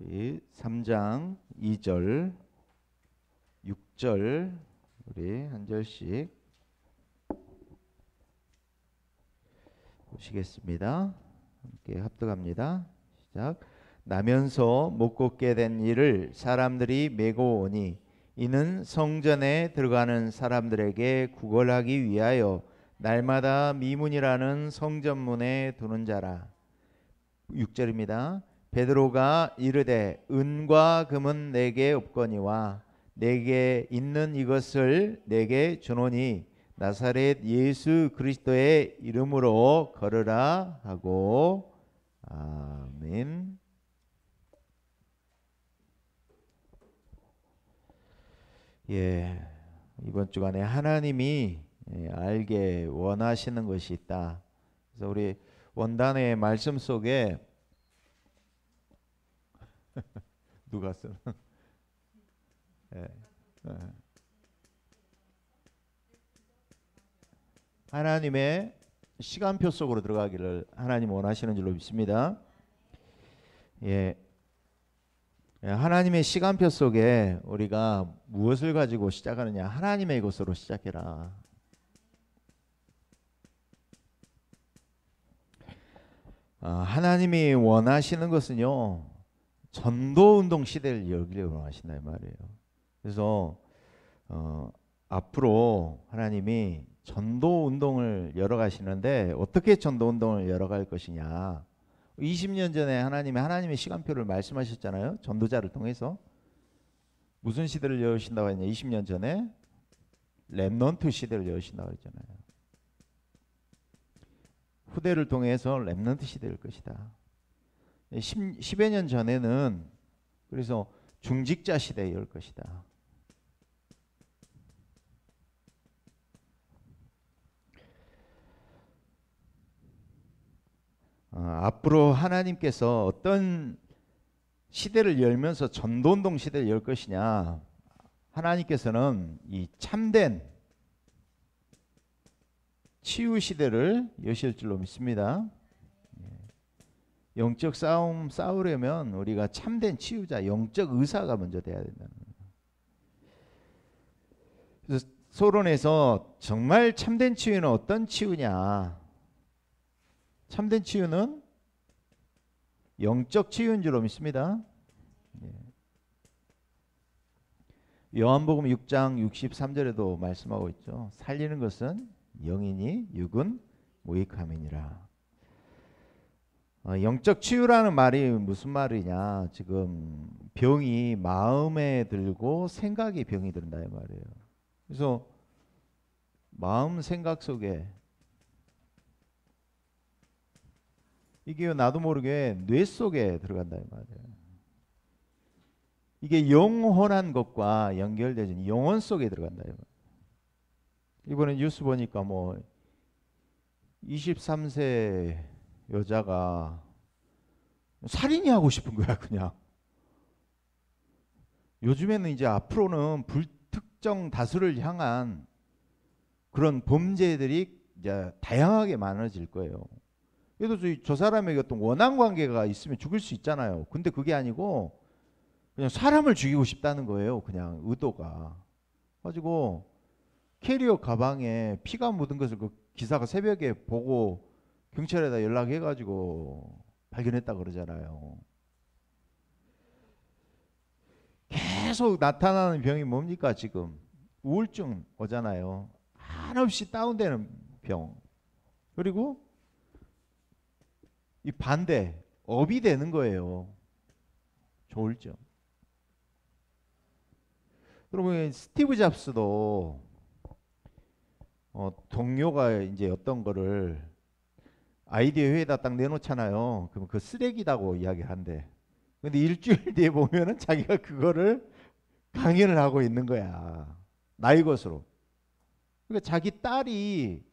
우리 3장 2절, 6절 우리 한 절씩 보시겠습니다. 함께 합독합니다. 시작. 나면서 못 걷게 된 이를 사람들이 메고 오니 이는 성전에 들어가는 사람들에게 구걸하기 위하여 날마다 미문이라는 성전문에 두는 자라. 6절입니다. 베드로가 이르되 은과 금은 내게 없거니와 내게 있는 이것을 내게 주노니 나사렛 예수 그리스도의 이름으로 걸으라 하고. 아멘. 이번 주간에 하나님이 알게 원하시는 것이 있다. 그래서 우리 원단의 말씀 속에 누가 써? 하나님의 시간표 속으로 들어가기를 하나님 원하시는 줄로 믿습니다. 하나님의 시간표 속에 우리가 무엇을 가지고 시작하느냐? 하나님의 것으로 시작해라. 하나님이 원하시는 것은요, 전도운동 시대를 열기를 원하신다 이 말이에요. 그래서 앞으로 하나님이 전도운동을 열어가시는데 어떻게 전도운동을 열어갈 것이냐. 20년 전에 하나님의 시간표를 말씀하셨잖아요. 전도자를 통해서. 무슨 시대를 여신다고 했냐. 20년 전에 렘넌트 시대를 여신다고 했잖아요. 후대를 통해서 렘넌트 시대일 것이다. 10여 년 전에는 그래서 중직자 시대에 열 것이다. 앞으로 하나님께서 어떤 시대를 열면서 전도운동 시대를 열 것이냐. 하나님께서는 이 참된 치유 시대를 여실 줄로 믿습니다. 영적 싸움 싸우려면 우리가 참된 치유자, 영적 의사가 먼저 돼야 된다는 거예요. 그래서 서론에서 정말 참된 치유는 어떤 치유냐? 참된 치유는 영적 치유인 줄로 믿습니다. 요한복음 6장 63절에도 말씀하고 있죠. 살리는 것은 영이니 육은 무익함이니라. 영적 치유라는 말이 무슨 말이냐. 지금 병이 마음에 들고 생각이 병이 든다 이 말이에요. 그래서 마음 생각 속에 이게 나도 모르게 뇌 속에 들어간다 이 말이에요. 이게 영원한 것과 연결되는 영혼 속에 들어간다 이 말이에요. 이번에 뉴스 보니까 뭐 23세 여자가 살인이 하고 싶은 거야 그냥. 요즘에는 이제 앞으로는 불특정 다수를 향한 그런 범죄들이 이제 다양하게 많아질 거예요. 그래도 저 사람에게 어떤 원한 관계가 있으면 죽일 수 있잖아요. 근데 그게 아니고 그냥 사람을 죽이고 싶다는 거예요. 그냥 의도가. 가지고 캐리어 가방에 피가 묻은 것을 그 기사가 새벽에 보고 경찰에다 연락해가지고 발견했다 그러잖아요. 계속 나타나는 병이 뭡니까 지금? 우울증 오잖아요. 한없이 다운되는 병. 그리고 이 반대, 업이 되는 거예요. 조울증. 그러면 스티브 잡스도 동료가 이제 어떤 거를 아이디어 회의에다 딱 내놓잖아요. 그럼 그 쓰레기라고 이야기한대. 근데 일주일 뒤에 보면은 자기가 그거를 강연을 하고 있는 거야. 나의 것으로. 그러니까 자기 딸이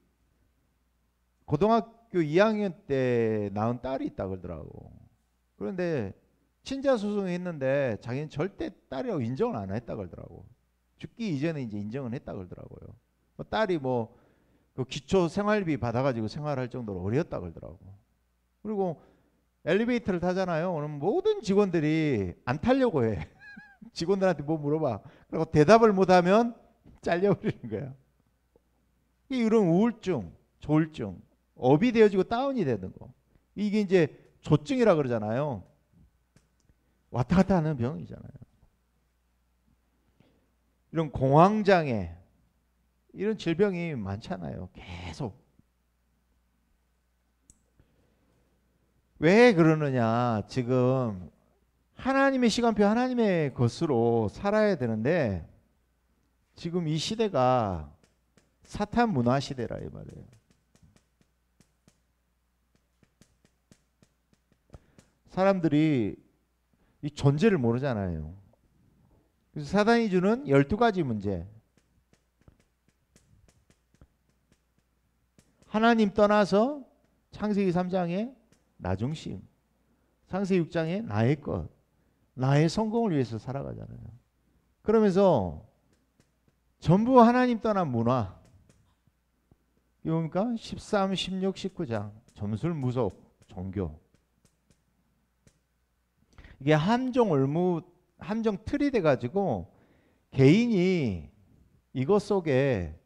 고등학교 2학년 때 낳은 딸이 있다 그러더라고. 그런데 친자 소송했는데 자기는 절대 딸이라고 인정을 안 했다 그러더라고. 죽기 이전에 이제 인정을 했다 그러더라고요. 딸이 그 기초 생활비 받아가지고 생활할 정도로 어려웠다 그러더라고. 그리고 엘리베이터를 타잖아요. 오늘 모든 직원들이 안 타려고 해. 직원들한테 뭐 물어봐. 그리고 대답을 못하면 잘려버리는 거야. 이런 우울증, 조울증, 업이 되어지고 다운이 되는 거. 이게 이제 조증이라 그러잖아요. 왔다 갔다 하는 병이잖아요. 이런 공황장애, 이런 질병이 많잖아요. 계속. 왜 그러느냐? 지금 하나님의 시간표, 하나님의 것으로 살아야 되는데 지금 이 시대가 사탄 문화 시대라 이 말이에요. 사람들이 이 존재를 모르잖아요. 그래서 사단이 주는 12가지 문제. 하나님 떠나서 창세기 3장에 나 중심, 창세기 6장에 나의 것, 나의 성공을 위해서 살아가잖아요. 그러면서 전부 하나님 떠난 문화. 이겁니까? 13, 16, 19장 점술무속 종교. 이게 함정 올무, 함정 틀이 돼가지고 개인이 이것 속에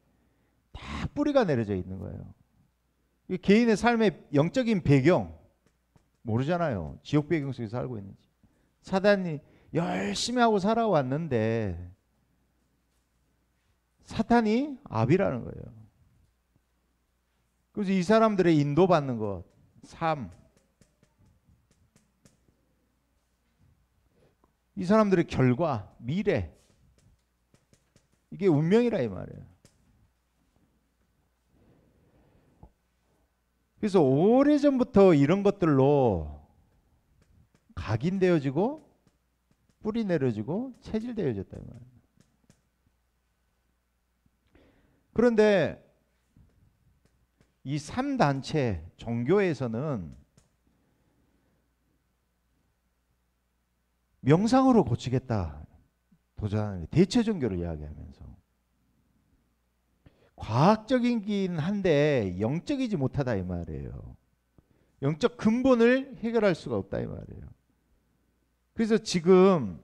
다 뿌리가 내려져 있는 거예요. 개인의 삶의 영적인 배경 모르잖아요. 지옥 배경 속에서 살고 있는지. 사단이 열심히 하고 살아왔는데 사탄이 압이라는 거예요. 그래서 이 사람들의 인도받는 것, 삶, 이 사람들의 결과, 미래, 이게 운명이라 이 말이에요. 그래서 오래전부터 이런 것들로 각인되어지고 뿌리 내려지고 체질되어졌다 이 말이에요. 그런데 이 3단체 종교에서는 명상으로 고치겠다 도전하는 대체 종교를 이야기하면서 과학적이긴 한데 영적이지 못하다 이 말이에요. 영적 근본을 해결할 수가 없다 이 말이에요. 그래서 지금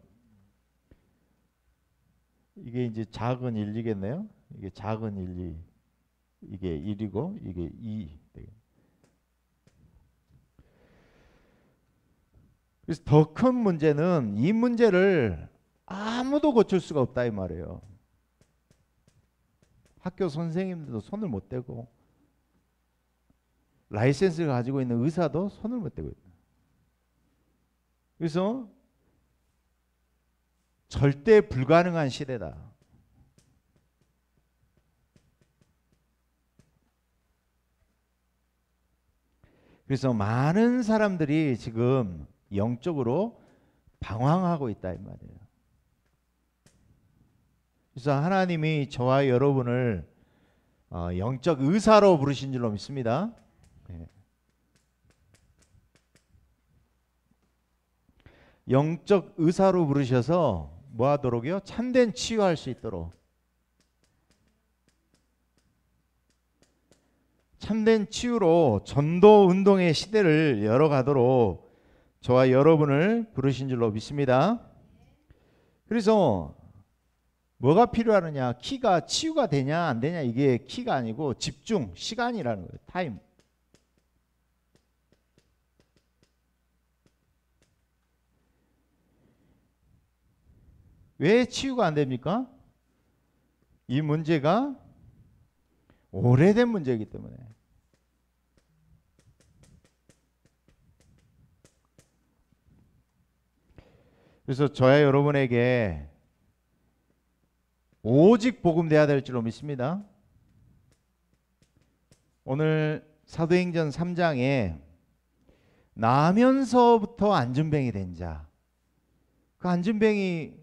이게 이제 작은 1이겠네요. 이게 작은 1, 2, 이게 1이고 이게 2. 그래서 더 큰 문제는 이 문제를 아무도 고칠 수가 없다 이 말이에요. 학교 선생님들도 손을 못 대고 라이센스를 가지고 있는 의사도 손을 못 대고 있다. 그래서 절대 불가능한 시대다. 그래서 많은 사람들이 지금 영적으로 방황하고 있다 이 말이에요. 그래서 하나님이 저와 여러분을 영적 의사로 부르신 줄로 믿습니다. 네. 영적 의사로 부르셔서 뭐 하도록요? 참된 치유할 수 있도록. 참된 치유로 전도 운동의 시대를 열어가도록 저와 여러분을 부르신 줄로 믿습니다. 그래서 뭐가 필요하느냐? 키가 치유가 되냐 안 되냐 이게 키가 아니고 집중, 시간이라는 거예요. 타임. 왜 치유가 안 됩니까? 이 문제가 오래된 문제이기 때문에. 그래서 저야 여러분에게 오직 복음 돼야 될 줄로 믿습니다. 오늘 사도행전 3장에 나면서부터 안전병이 된 자. 그 안전병이는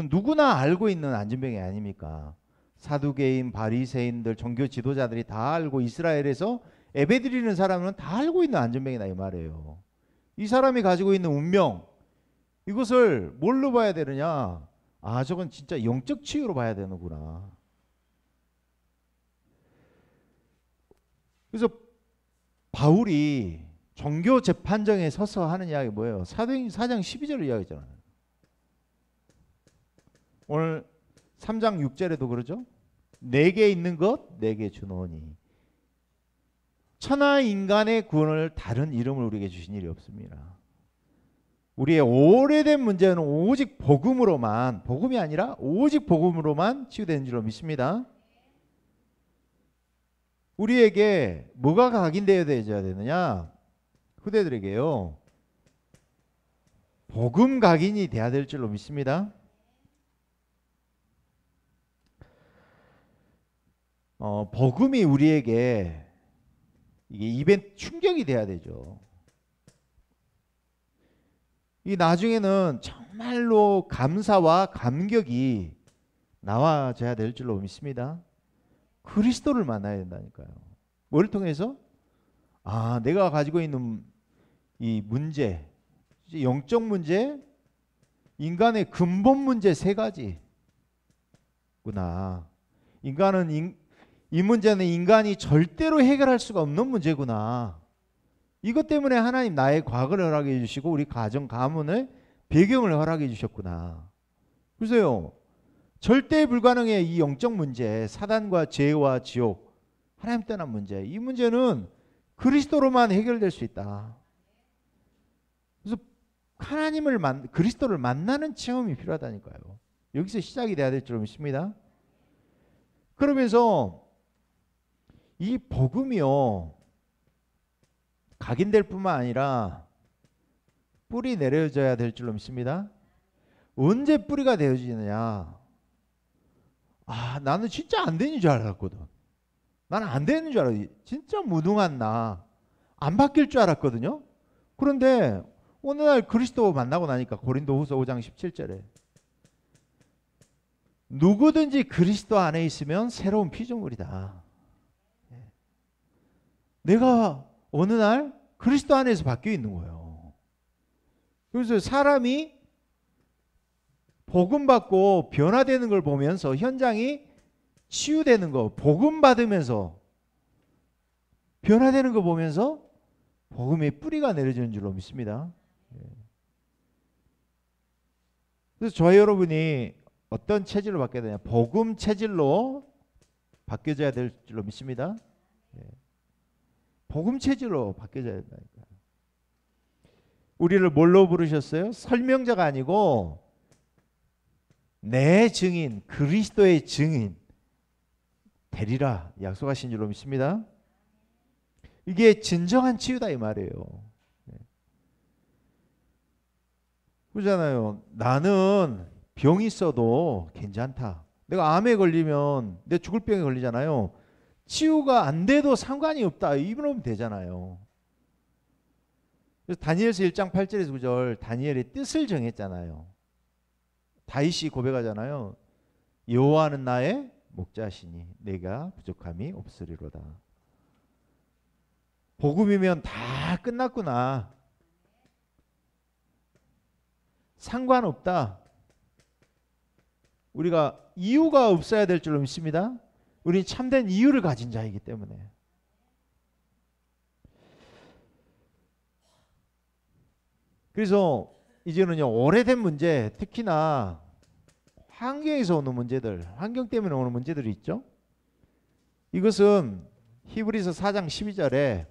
누구나 알고 있는 안전병이 아닙니까? 사두개인, 바리새인들, 종교 지도자들이 다 알고 이스라엘에서 예배드리는 사람은 다 알고 있는 안전병이다 이 말이에요. 이 사람이 가지고 있는 운명, 이것을 뭘로 봐야 되느냐? 아, 저건 진짜 영적 치유로 봐야 되는구나. 그래서 바울이 종교 재판정에 서서 하는 이야기 뭐예요? 사도행전 4장 12절을 이야기했잖아요. 오늘 3장 6절에도 그러죠. 내게 있는 것 내게 주노니. 천하 인간의 구원을 다른 이름을 우리에게 주신 일이 없습니다. 우리의 오래된 문제는 오직 복음으로만, 복음이 아니라 오직 복음으로만 치유되는 줄로 믿습니다. 우리에게 뭐가 각인되어야 되느냐? 후대들에게요, 복음 각인이 돼야 될 줄로 믿습니다. 복음이 우리에게 이게 이벤트 충격이 돼야 되죠. 이 나중에는 정말로 감사와 감격이 나와져야 될 줄로 믿습니다. 그리스도를 만나야 된다니까요. 뭘 통해서? 내가 가지고 있는 이 문제, 영적 문제, 인간의 근본 문제 세 가지구나. 인간은 이 문제는 인간이 절대로 해결할 수가 없는 문제구나. 이것 때문에 하나님 나의 과거를 허락해 주시고 우리 가정 가문의 배경을 허락해 주셨구나. 그래서요, 절대 불가능해. 이 영적 문제, 사단과 죄와 지옥, 하나님 떠난 문제, 이 문제는 그리스도로만 해결될 수 있다. 그래서 그리스도를 만나는 체험이 필요하다니까요. 여기서 시작이 돼야 될 줄 믿습니다. 그러면서 이 복음이요, 각인될 뿐만 아니라 뿌리 내려져야 될 줄로 믿습니다. 언제 뿌리가 되어지느냐? 나는 진짜 안 되는 줄 알았거든. 나는 안 되는 줄 알았지. 진짜 무능한 나, 안 바뀔 줄 알았거든요. 그런데 어느 날 그리스도 만나고 나니까 고린도후서 5장 17절에 누구든지 그리스도 안에 있으면 새로운 피조물이다. 내가 어느 날 그리스도 안에서 바뀌어 있는 거예요. 그래서 사람이 복음 받고 변화되는 걸 보면서, 현장이 치유되는 거, 복음 받으면서 변화되는 거 보면서 복음의 뿌리가 내려지는 줄로 믿습니다. 그래서 저희 여러분이 어떤 체질로 바뀌어야 되냐? 복음 체질로 바뀌어져야 될 줄로 믿습니다. 복음 체질로 바뀌어져야 된다니까요. 우리를 뭘로 부르셨어요? 설명자가 아니고 내 증인, 그리스도의 증인 되리라 약속하신 줄로 믿습니다. 이게 진정한 치유다 이 말이에요. 그러잖아요. 나는 병이 있어도 괜찮다. 내가 암에 걸리면 내 죽을 병에 걸리잖아요. 치유가 안 돼도 상관이 없다. 이러면 되잖아요. 그래서 다니엘서 1장 8절에서 9절 다니엘의 뜻을 정했잖아요. 다윗이 고백하잖아요. 여호와는 나의 목자시니 내가 부족함이 없으리로다. 복음이면 다 끝났구나. 상관없다. 우리가 이유가 없어야 될 줄로 믿습니다. 우리는 참된 이유를 가진 자이기 때문에. 그래서 이제는요, 오래된 문제, 특히나 환경에서 오는 문제들, 환경 때문에 오는 문제들이 있죠. 이것은 히브리서 4장 12절에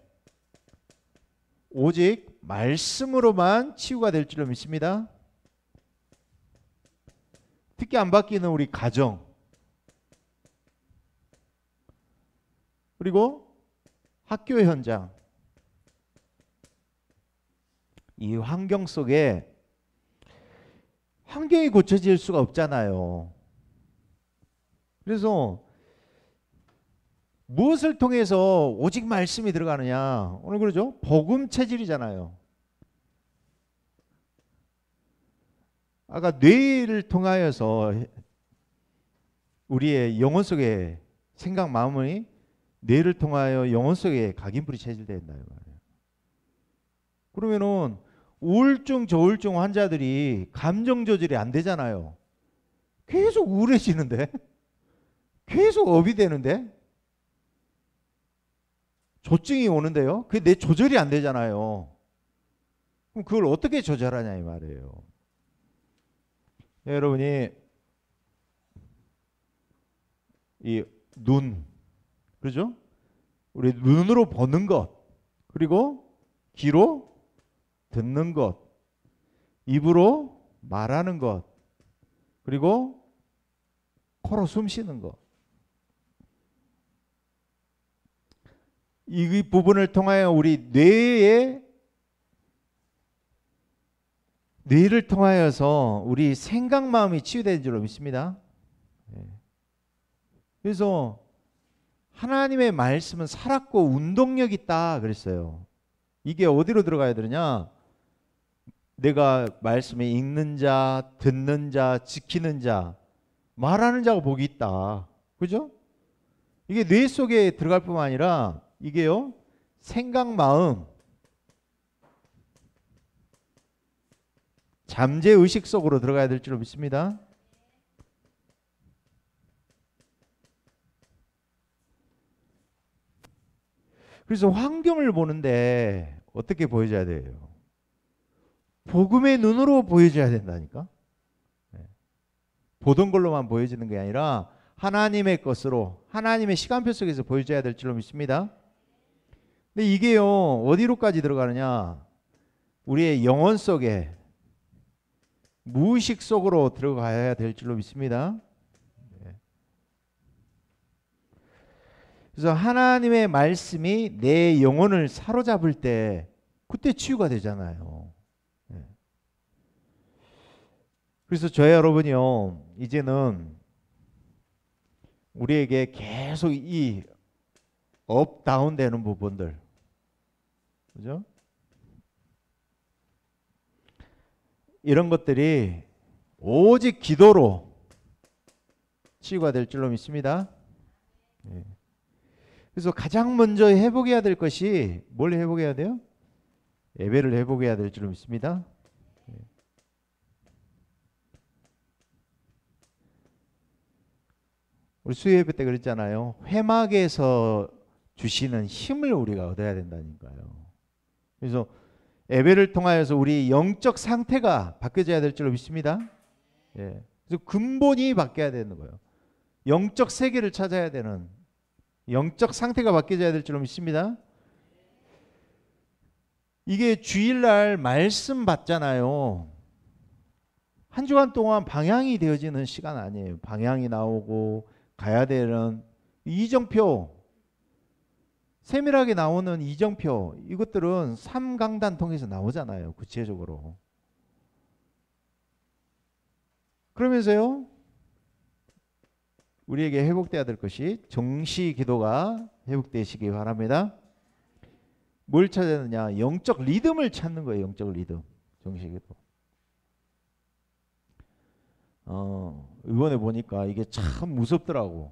오직 말씀으로만 치유가 될 줄로 믿습니다. 특히 안 바뀌는 우리 가정, 그리고 학교 현장, 이 환경 속에 환경이 고쳐질 수가 없잖아요. 그래서 무엇을 통해서 오직 말씀이 들어가느냐? 오늘 그러죠? 복음 체질이잖아요. 아까 뇌를 통하여서 우리의 영혼 속에 생각, 마음이 뇌를 통하여 영혼 속에 각인불이 체질된다 이 말이에요. 그러면은 우울증, 저울증 환자들이 감정 조절이 안 되잖아요. 계속 우울해지는데, 계속 업이 되는데, 조증이 오는데요. 그게 내 조절이 안 되잖아요. 그럼 그걸 어떻게 조절하냐 이 말이에요. 여러분이 이 눈, 그죠? 우리 눈으로 보는 것, 그리고 귀로 듣는 것, 입으로 말하는 것, 그리고 코로 숨 쉬는 것. 이 부분을 통하여 우리 뇌를 통하여서 우리 생각 마음이 치유되는 줄로 믿습니다. 그래서 하나님의 말씀은 살았고 운동력 있다 그랬어요. 이게 어디로 들어가야 되느냐? 내가 말씀에 읽는 자, 듣는 자, 지키는 자, 말하는 자가 복이 있다. 그죠? 이게 뇌 속에 들어갈 뿐만 아니라 이게요, 생각, 마음, 잠재 의식 속으로 들어가야 될 줄로 믿습니다. 그래서 환경을 보는데 어떻게 보여줘야 돼요? 복음의 눈으로 보여줘야 된다니까. 보던 걸로만 보여지는 게 아니라 하나님의 것으로, 하나님의 시간표 속에서 보여줘야 될 줄로 믿습니다. 근데 이게요, 어디로까지 들어가느냐? 우리의 영혼 속에, 무의식 속으로 들어가야 될 줄로 믿습니다. 그래서 하나님의 말씀이 내 영혼을 사로잡을 때 그때 치유가 되잖아요. 그래서 저희 여러분이요, 이제는 우리에게 계속 이 업, 다운 되는 부분들, 그죠? 이런 것들이 오직 기도로 치유가 될 줄로 믿습니다. 그래서 가장 먼저 회복해야 될 것이 뭘 회복해야 돼요? 예배를 회복해야 될 줄로 믿습니다. 우리 수요예배 때 그랬잖아요. 회막에서 주시는 힘을 우리가 얻어야 된다니까요. 그래서 예배를 통하여서 우리 영적 상태가 바뀌어져야 될 줄로 믿습니다. 그래서 근본이 바뀌어야 되는 거예요. 영적 세계를 찾아야 되는, 영적 상태가 바뀌어져야 될 줄로 믿습니다. 이게 주일날 말씀 받잖아요. 한 주간 동안 방향이 되어지는 시간 아니에요. 방향이 나오고 가야 되는 이정표, 세밀하게 나오는 이정표, 이것들은 3강단 통해서 나오잖아요. 구체적으로. 그러면서요, 우리에게 회복돼야 될 것이 정시 기도가 회복되시기 바랍니다. 뭘 찾아야 되느냐? 영적 리듬을 찾는 거예요. 영적 리듬. 정시 기도. 이번에 보니까 이게 참 무섭더라고.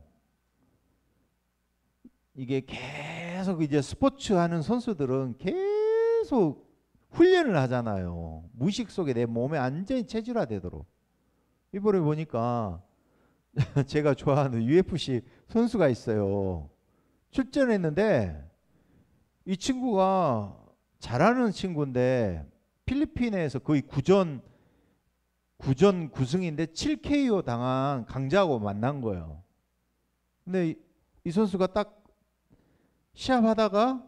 이게 계속 이제 스포츠 하는 선수들은 계속 훈련을 하잖아요. 무의식 속에 내 몸에 완전히 체질화되도록. 이번에 보니까 제가 좋아하는 UFC 선수가 있어요. 출전했는데 이 친구가 잘하는 친구인데 필리핀에서 거의 구전 9승인데 7KO 당한 강자하고 만난 거예요. 근데 이 선수가 딱 시합하다가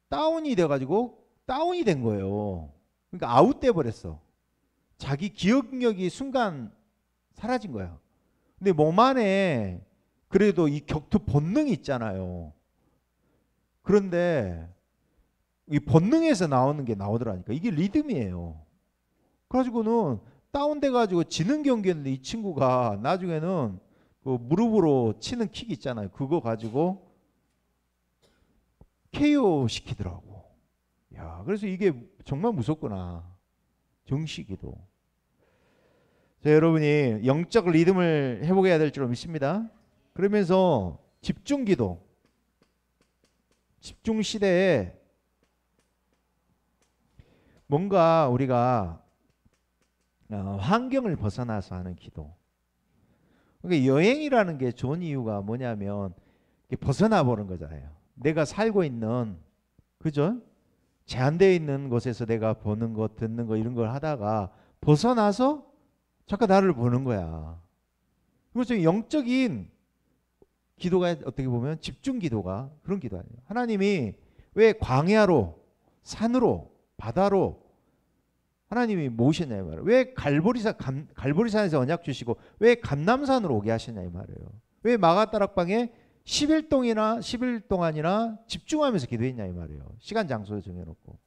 다운이 돼가지고 다운이 된 거예요. 그러니까 아웃돼 버렸어. 자기 기억력이 순간 사라진 거야. 근데 몸 안에 그래도 이 격투 본능이 있잖아요. 그런데 이 본능에서 나오는 게 나오더라니까. 이게 리듬이에요. 그래가지고는 다운돼 가지고 지는 경기였는데 이 친구가 나중에는 그 무릎으로 치는 킥 있잖아요. 그거 가지고 KO 시키더라고. 야, 그래서 이게 정말 무섭구나. 정시기도. 자, 여러분이 영적 리듬을 회복해야 될 줄 믿습니다. 그러면서 집중기도. 집중 시대에 뭔가 우리가 환경을 벗어나서 하는 기도. 그러니까 여행이라는 게 좋은 이유가 뭐냐면 벗어나 보는 거잖아요. 내가 살고 있는, 그죠? 제한되어 있는 곳에서 내가 보는 것, 듣는 것 이런 걸 하다가 벗어나서 잠깐 나를 보는 거야. 그래서 영적인 기도가 어떻게 보면 집중 기도가 그런 기도 아니에요. 하나님이 왜 광야로, 산으로, 바다로 하나님이 모으셨냐 이 말이에요. 왜 갈보리산에서 언약 주시고 왜 감람산으로 오게 하셨냐 이 말이에요. 왜 마가다락방에 10일 동안이나 집중하면서 기도했냐 이 말이에요. 시간 장소를 정해놓고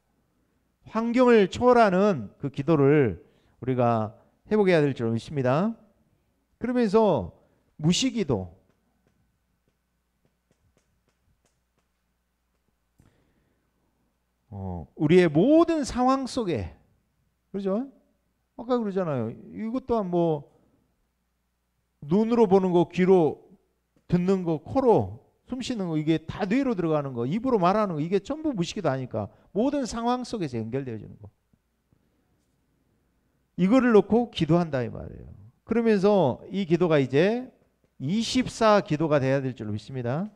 환경을 초월하는 그 기도를 우리가 해보게 해야 될 줄 믿습니다. 그러면서 무시기도, 우리의 모든 상황 속에, 그렇죠? 아까 그러잖아요. 이것 또한 뭐 눈으로 보는 거, 귀로 듣는 거, 코로 숨 쉬는 거, 이게 다 뇌로 들어가는 거, 입으로 말하는 거, 이게 전부 무시기도 하니까 모든 상황 속에서 연결되어지는 거. 이거를 놓고 기도한다 이 말이에요. 그러면서 이 기도가 이제 24 기도가 돼야 될 줄로 믿습니다.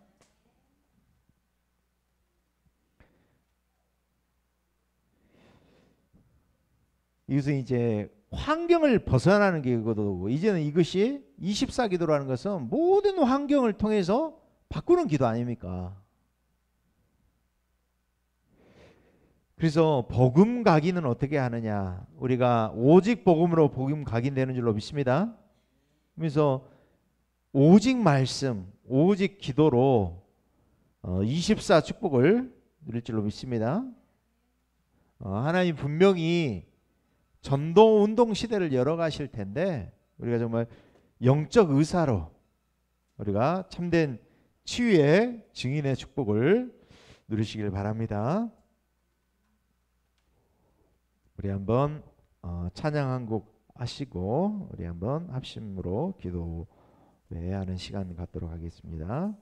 이것은 이제 환경을 벗어나는 기도고, 이제는 이것이 24 기도라는 것은 모든 환경을 통해서 바꾸는 기도 아닙니까? 그래서 복음 각인은 어떻게 하느냐? 우리가 오직 복음으로 복음 각인되는 줄로 믿습니다. 그래서 오직 말씀, 오직 기도로 24 축복을 누릴 줄로 믿습니다. 하나님 분명히 전도 운동 시대를 열어가실 텐데 우리가 정말 영적 의사로 우리가 참된 치유의 증인의 축복을 누리시길 바랍니다. 우리 한번 찬양 한 곡 하시고 우리 한번 합심으로 기도하는 시간 갖도록 하겠습니다.